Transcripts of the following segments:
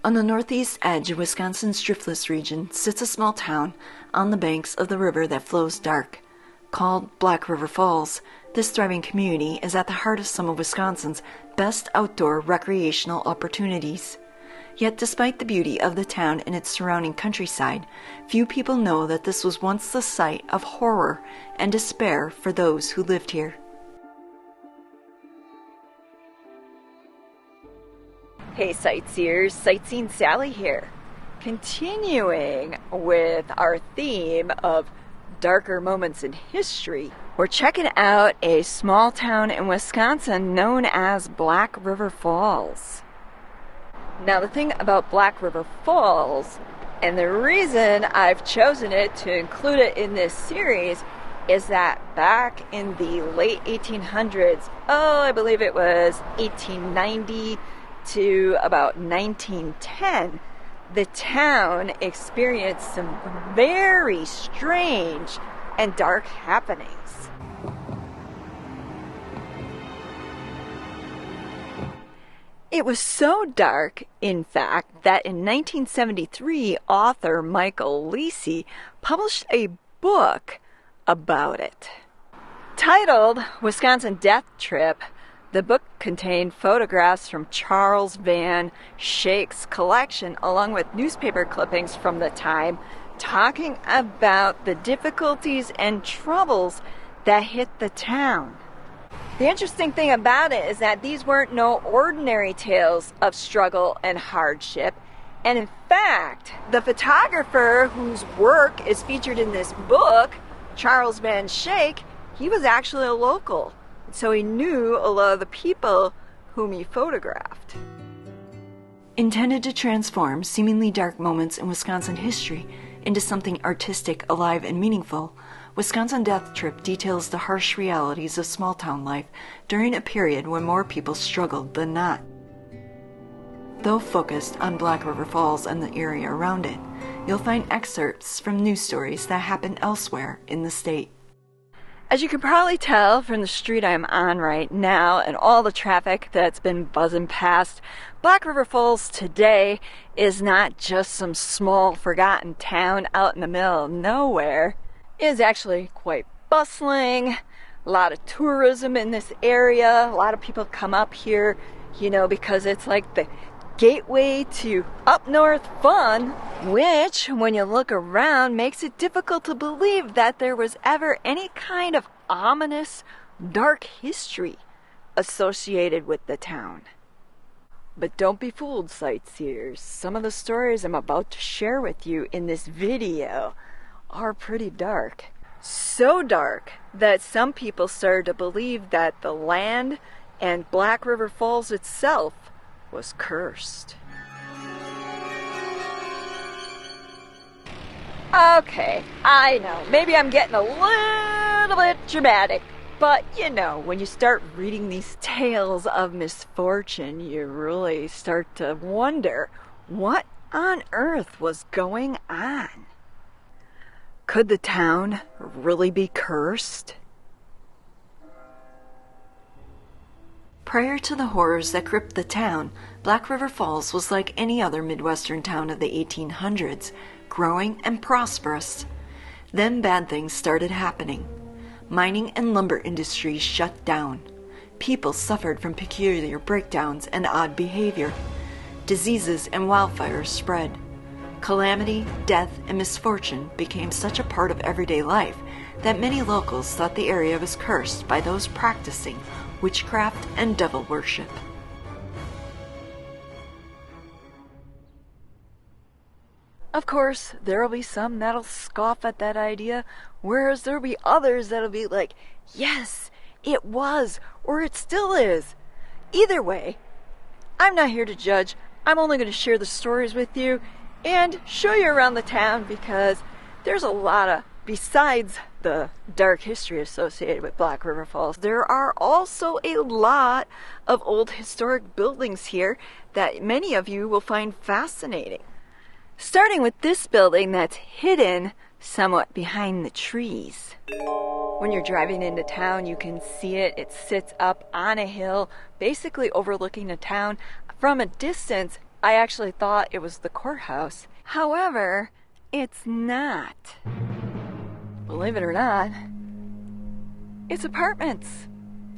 On the northeast edge of Wisconsin's driftless region sits a small town on the banks of the river that flows dark. Called Black River Falls, this thriving community is at the heart of some of Wisconsin's best outdoor recreational opportunities. Yet despite the beauty of the town and its surrounding countryside, few people know that this was once the site of horror and despair for those who lived here. Hey sightseers, Sightseeing Sally here. Continuing with our theme of darker moments in history, we're checking out a small town in Wisconsin known as Black River Falls. Now the thing about Black River Falls, and the reason I've chosen it to include it in this series, is that back in the late 1800s, I believe it was 1890 to about 1910, the town experienced some very strange and dark happenings. It was so dark, in fact, that in 1973, author Michael Lacey published a book about it. Titled Wisconsin Death Trip, the book contained photographs from Charles Van Schaik's collection along with newspaper clippings from the time talking about the difficulties and troubles that hit the town. The interesting thing about it is that these weren't no ordinary tales of struggle and hardship. And in fact, the photographer whose work is featured in this book, Charles Van Schaik, he was actually a local. So he knew a lot of the people whom he photographed. Intended to transform seemingly dark moments in Wisconsin history into something artistic, alive, and meaningful, Wisconsin Death Trip details the harsh realities of small-town life during a period when more people struggled than not. Though focused on Black River Falls and the area around it, you'll find excerpts from news stories that happen elsewhere in the state. As you can probably tell from the street I'm on right now and all the traffic that's been buzzing past, Black River Falls today is not just some small forgotten town out in the middle of nowhere. It is actually quite bustling, a lot of tourism in this area, a lot of people come up here, because it's like the gateway to up north fun, which, when you look around, makes it difficult to believe that there was ever any kind of ominous, dark history associated with the town. But don't be fooled, sightseers. Some of the stories I'm about to share with you in this video are pretty dark. So dark that some people started to believe that the land and Black River Falls itself was cursed. Okay, I know, maybe I'm getting a little bit dramatic, but when you start reading these tales of misfortune, you really start to wonder what on earth was going on. Could the town really be cursed? Prior to the horrors that gripped the town, Black River Falls was like any other Midwestern town of the 1800s, growing and prosperous. Then bad things started happening. Mining and lumber industries shut down. People suffered from peculiar breakdowns and odd behavior. Diseases and wildfires spread. Calamity, death, and misfortune became such a part of everyday life that many locals thought the area was cursed by those practicing witchcraft and devil worship. Of course, there'll be some that'll scoff at that idea, whereas there'll be others that'll be like, yes, it was, or it still is. Either way, I'm not here to judge. I'm only going to share the stories with you and show you around the town, because there's a lot of, besides the dark history associated with Black River Falls, there are also a lot of old historic buildings here that many of you will find fascinating. Starting with this building that's hidden somewhat behind the trees. When you're driving into town, you can see it. It sits up on a hill, basically overlooking the town. From a distance, I actually thought it was the courthouse. However, it's not. Believe it or not, it's apartments.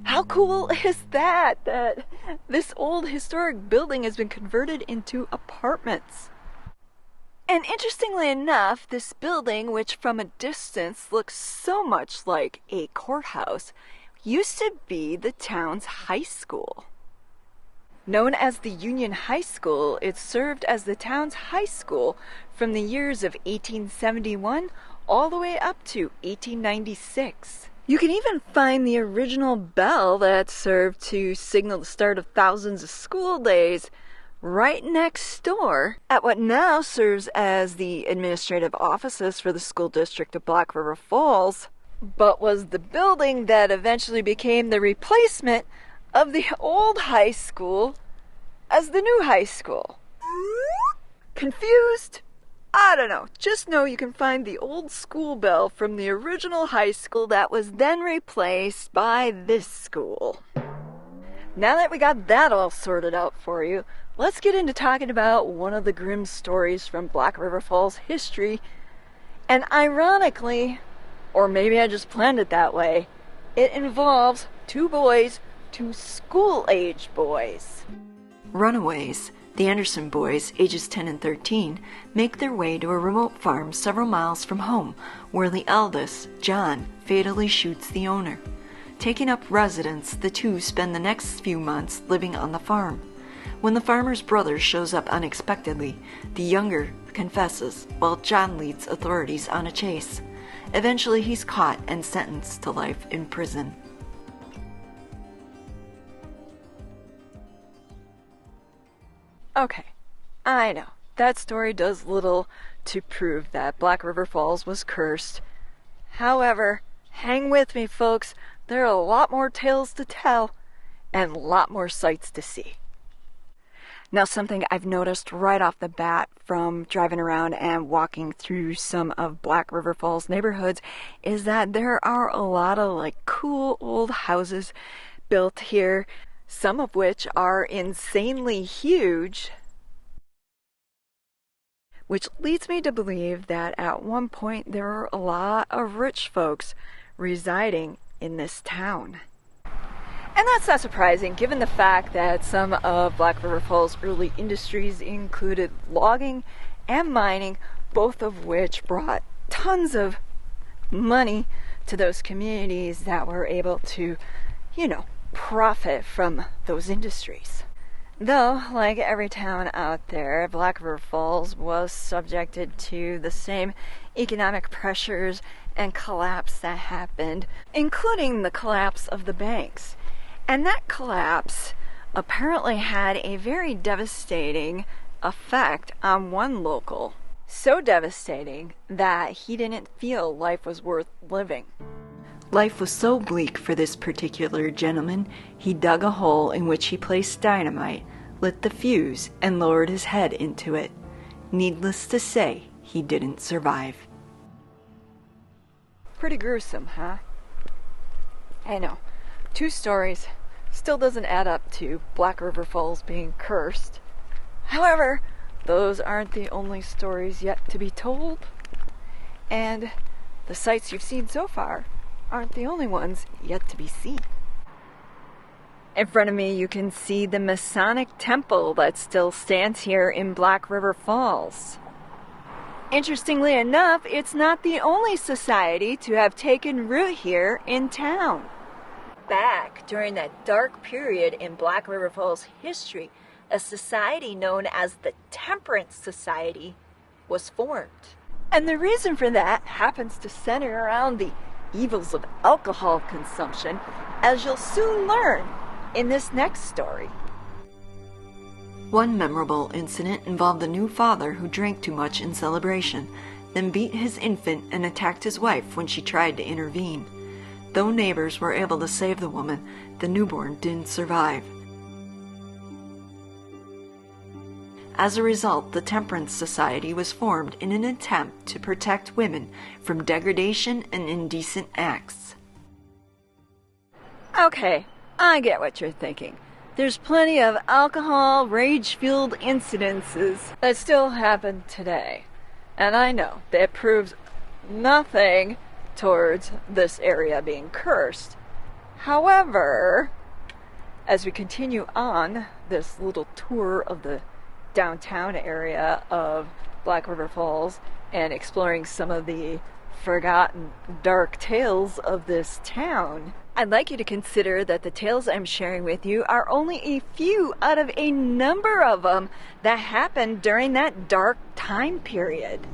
How cool is that? That this old historic building has been converted into apartments. And interestingly enough, this building, which from a distance looks so much like a courthouse, used to be the town's high school. Known as the Union High School, it served as the town's high school from the years of 1871 all the way up to 1896. You can even find the original bell that served to signal the start of thousands of school days right next door at what now serves as the administrative offices for the school district of Black River Falls, but was the building that eventually became the replacement of the old high school as the new high school. Confused? I don't know. Just know you can find the old school bell from the original high school that was then replaced by this school. Now that we got that all sorted out for you, let's get into talking about one of the grim stories from Black River Falls history. And ironically, or maybe I just planned it that way, it involves two boys, two school-age boys. Runaways, the Anderson boys, ages 10 and 13, make their way to a remote farm several miles from home, where the eldest, John, fatally shoots the owner. Taking up residence, the two spend the next few months living on the farm. When the farmer's brother shows up unexpectedly, the younger confesses, while John leads authorities on a chase. Eventually, he's caught and sentenced to life in prison. Okay, I know, that story does little to prove that Black River Falls was cursed. However, hang with me, folks. There are a lot more tales to tell and a lot more sights to see. Now, something I've noticed right off the bat from driving around and walking through some of Black River Falls neighborhoods is that there are a lot of cool old houses built here, some of which are insanely huge, which leads me to believe that at one point there were a lot of rich folks residing in this town. And that's not surprising, given the fact that some of Black River Falls' early industries included logging and mining, both of which brought tons of money to those communities that were able to, profit from those industries. Though, like every town out there, Black River Falls was subjected to the same economic pressures and collapse that happened, including the collapse of the banks. And that collapse apparently had a very devastating effect on one local. So devastating that he didn't feel life was worth living. Life was so bleak for this particular gentleman, he dug a hole in which he placed dynamite, lit the fuse, and lowered his head into it. Needless to say, he didn't survive. Pretty gruesome, huh? I know. 2 stories still doesn't add up to Black River Falls being cursed. However, those aren't the only stories yet to be told. And the sights you've seen so far aren't the only ones yet to be seen. In front of me, you can see the Masonic Temple that still stands here in Black River Falls. Interestingly enough, it's not the only society to have taken root here in town. Back during that dark period in Black River Falls history, a society known as the Temperance Society was formed. And the reason for that happens to center around the evils of alcohol consumption, as you'll soon learn in this next story. One memorable incident involved a new father who drank too much in celebration, then beat his infant and attacked his wife when she tried to intervene. Though neighbors were able to save the woman, the newborn didn't survive. As a result, the Temperance Society was formed in an attempt to protect women from degradation and indecent acts. Okay, I get what you're thinking. There's plenty of alcohol, rage-fueled incidences that still happen today. And I know that proves nothing towards this area being cursed. However, as we continue on this little tour of the downtown area of Black River Falls and exploring some of the forgotten dark tales of this town, I'd like you to consider that the tales I'm sharing with you are only a few out of a number of them that happened during that dark time period.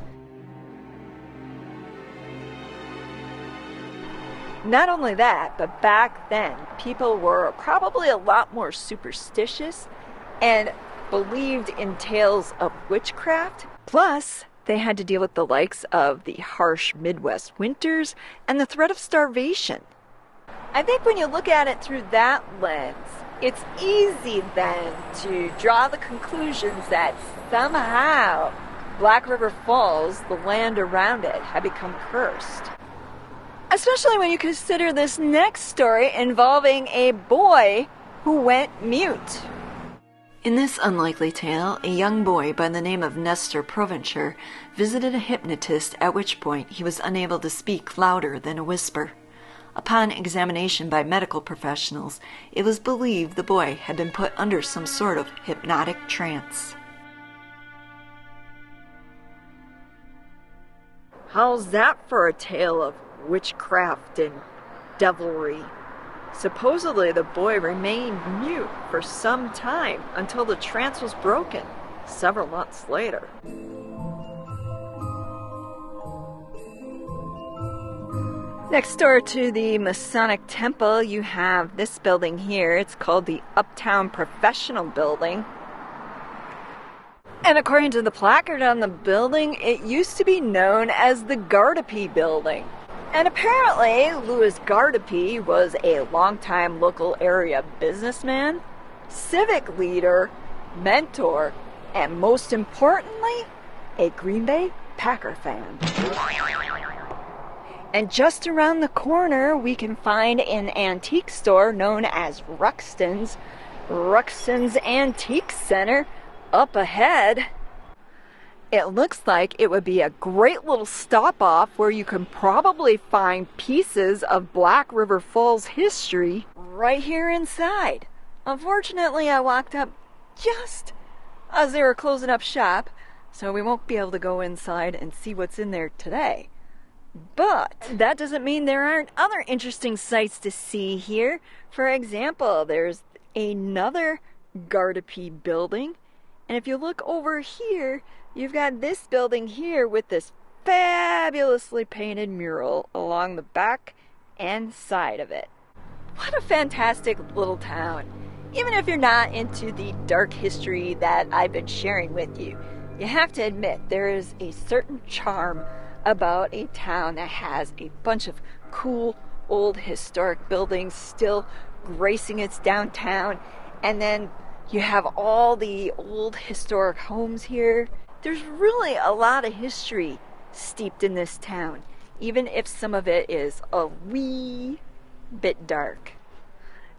Not only that, but back then, people were probably a lot more superstitious and believed in tales of witchcraft. Plus, they had to deal with the likes of the harsh Midwest winters and the threat of starvation. I think when you look at it through that lens, it's easy then to draw the conclusions that somehow Black River Falls, the land around it, had become cursed. Especially when you consider this next story involving a boy who went mute. In this unlikely tale, a young boy by the name of Nestor Provencher visited a hypnotist, at which point he was unable to speak louder than a whisper. Upon examination by medical professionals, it was believed the boy had been put under some sort of hypnotic trance. How's that for a tale of witchcraft and devilry? Supposedly the boy remained mute for some time until the trance was broken, several months later. Next door to the Masonic Temple, you have this building here. It's called the Uptown Professional Building. And according to the placard on the building, it used to be known as the Gardapi Building. And apparently, Louis Gardapi was a longtime local area businessman, civic leader, mentor, and most importantly, a Green Bay Packer fan. And just around the corner, we can find an antique store known as Ruxton's Antique Center up ahead. It looks like it would be a great little stop-off where you can probably find pieces of Black River Falls history right here inside. Unfortunately, I walked up just as they were closing up shop, so we won't be able to go inside and see what's in there today. But that doesn't mean there aren't other interesting sights to see here. For example, there's another Gardapi building, and if you look over here, you've got this building here with this fabulously painted mural along the back and side of it. What a fantastic little town. Even if you're not into the dark history that I've been sharing with you, you have to admit there is a certain charm about a town that has a bunch of cool old historic buildings still gracing its downtown, and then you have all the old historic homes here. There's really a lot of history steeped in this town, even if some of it is a wee bit dark.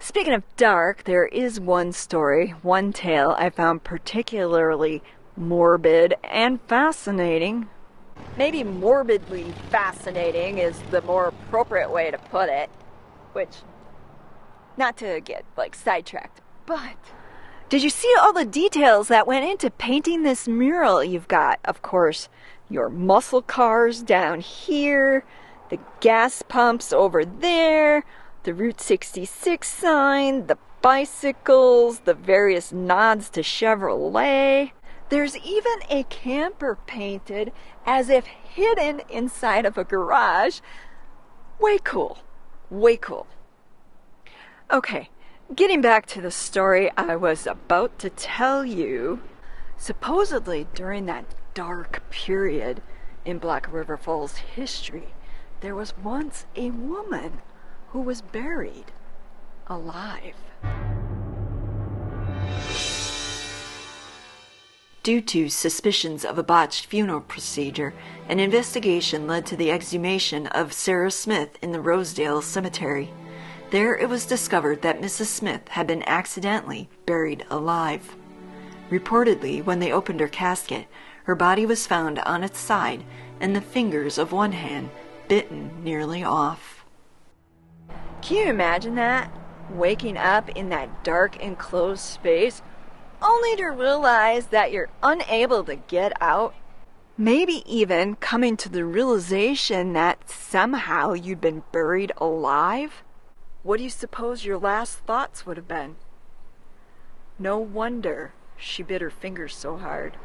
Speaking of dark, there is one story, one tale I found particularly morbid and fascinating. Maybe morbidly fascinating is the more appropriate way to put it, which, not to get sidetracked, but did you see all the details that went into painting this mural? You've got, of course, your muscle cars down here, the gas pumps over there, the Route 66 sign, the bicycles, the various nods to Chevrolet. There's even a camper painted as if hidden inside of a garage. Way cool. Way cool. Okay, getting back to the story I was about to tell you. Supposedly during that dark period in Black River Falls history, there was once a woman who was buried alive. Due to suspicions of a botched funeral procedure, an investigation led to the exhumation of Sarah Smith in the Rosedale Cemetery. There it was discovered that Mrs. Smith had been accidentally buried alive. Reportedly, when they opened her casket, her body was found on its side and the fingers of one hand bitten nearly off. Can you imagine that? Waking up in that dark enclosed space, only to realize that you're unable to get out? Maybe even coming to the realization that somehow you'd been buried alive? What do you suppose your last thoughts would have been? No wonder she bit her fingers so hard.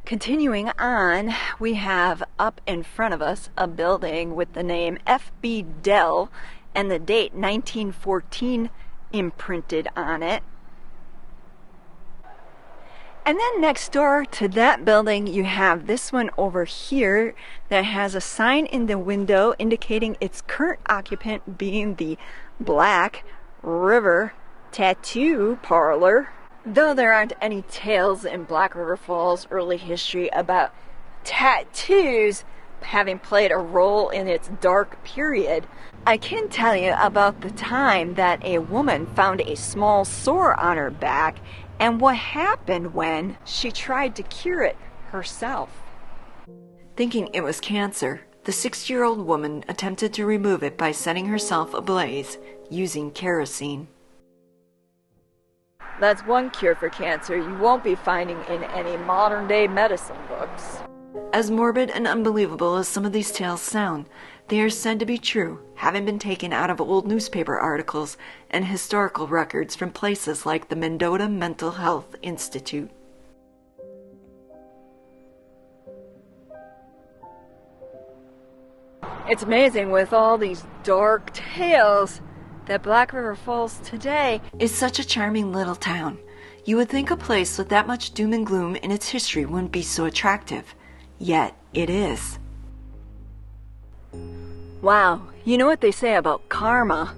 Continuing on, we have up in front of us a building with the name F.B. Dell and the date 1914 imprinted on it. And then next door to that building, you have this one over here that has a sign in the window indicating its current occupant being the Black River Tattoo Parlor. Though there aren't any tales in Black River Falls early history about tattoos having played a role in its dark period, I can tell you about the time that a woman found a small sore on her back and what happened when she tried to cure it herself. Thinking it was cancer, the 60-year-old woman attempted to remove it by setting herself ablaze using kerosene. That's one cure for cancer you won't be finding in any modern-day medicine books. As morbid and unbelievable as some of these tales sound, they are said to be true, having been taken out of old newspaper articles and historical records from places like the Mendota Mental Health Institute. It's amazing with all these dark tales that Black River Falls today is such a charming little town. You would think a place with that much doom and gloom in its history wouldn't be so attractive, yet it is. Wow, you know what they say about karma?